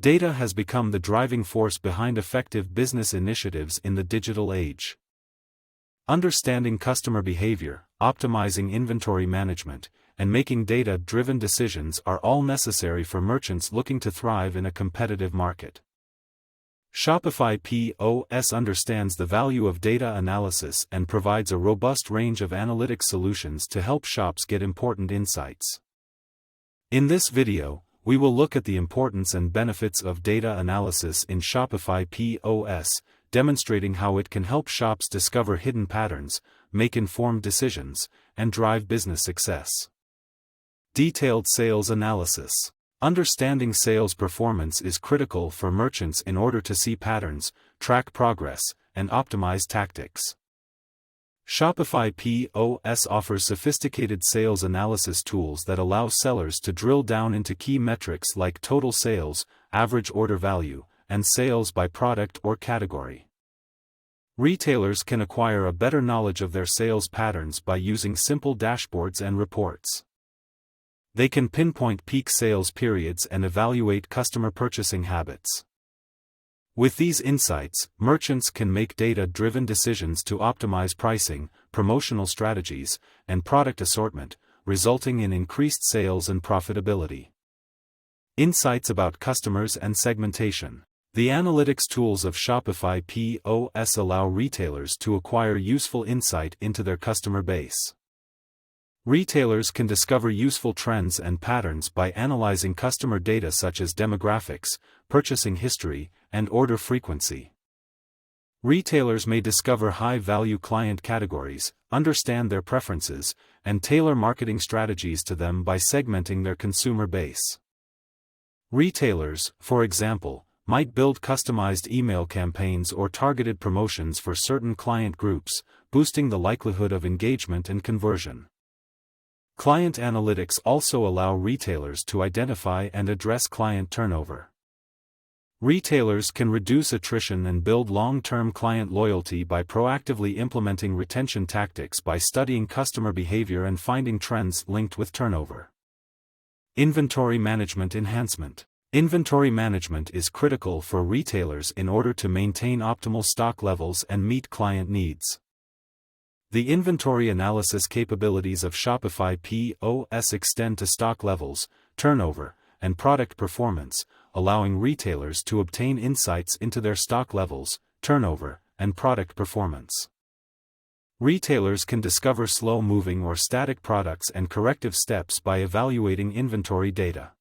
Data has become the driving force behind effective business initiatives in the digital age. Understanding customer behavior, optimizing inventory management, and making data-driven decisions are all necessary for merchants looking to thrive in a competitive market. Shopify POS understands the value of data analysis and provides a robust range of analytics solutions to help shops get important insights. In this video, we will look at the importance and benefits of data analysis in Shopify POS, demonstrating how it can help shops discover hidden patterns, make informed decisions, and drive business success. Detailed sales analysis. Understanding sales performance is critical for merchants in order to see patterns, track progress, and optimize tactics. Shopify POS offers sophisticated sales analysis tools that allow sellers to drill down into key metrics like total sales, average order value, and sales by product or category. Retailers can acquire a better knowledge of their sales patterns by using simple dashboards and reports. They can pinpoint peak sales periods and evaluate customer purchasing habits. With these insights, merchants can make data-driven decisions to optimize pricing, promotional strategies, and product assortment, resulting in increased sales and profitability. Insights about customers and segmentation. The analytics tools of Shopify POS allow retailers to acquire useful insight into their customer base. Retailers can discover useful trends and patterns by analyzing customer data such as demographics, purchasing history, and order frequency. Retailers may discover high-value client categories, understand their preferences, and tailor marketing strategies to them by segmenting their consumer base. Retailers, for example, might build customized email campaigns or targeted promotions for certain client groups, boosting the likelihood of engagement and conversion. Client analytics also allow retailers to identify and address client turnover. Retailers can reduce attrition and build long-term client loyalty by proactively implementing retention tactics by studying customer behavior and finding trends linked with turnover. Inventory management enhancement. Inventory management is critical for retailers in order to maintain optimal stock levels and meet client needs. The inventory analysis capabilities of Shopify POS extend to stock levels, turnover, and product performance, allowing retailers to obtain insights into their stock levels, turnover, and product performance. Retailers can discover slow-moving or static products and corrective steps by evaluating inventory data.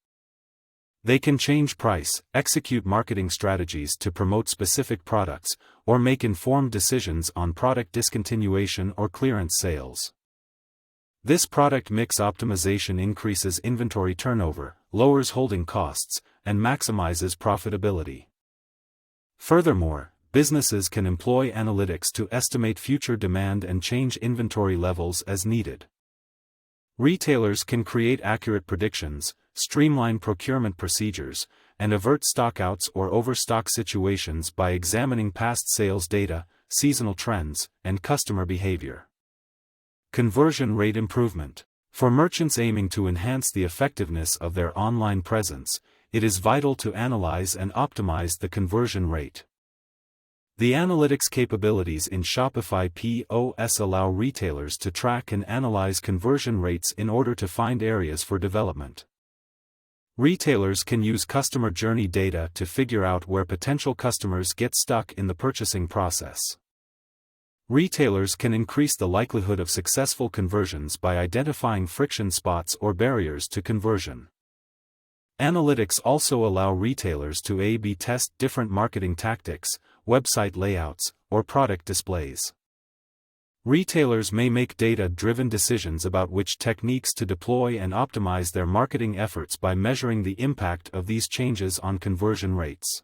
They can change price, execute marketing strategies to promote specific products, or make informed decisions on product discontinuation or clearance sales. This product mix optimization increases inventory turnover, lowers holding costs, and maximizes profitability. Furthermore, businesses can employ analytics to estimate future demand and change inventory levels as needed. Retailers can create accurate predictions, streamline procurement procedures, and avert stockouts or overstock situations by examining past sales data, seasonal trends, and customer behavior. Conversion rate improvement. For merchants aiming to enhance the effectiveness of their online presence, it is vital to analyze and optimize the conversion rate. The analytics capabilities in Shopify POS allow retailers to track and analyze conversion rates in order to find areas for development. Retailers can use customer journey data to figure out where potential customers get stuck in the purchasing process. Retailers can increase the likelihood of successful conversions by identifying friction spots or barriers to conversion. Analytics also allow retailers to A/B test different marketing tactics, website layouts, or product displays. Retailers may make data-driven decisions about which techniques to deploy and optimize their marketing efforts by measuring the impact of these changes on conversion rates.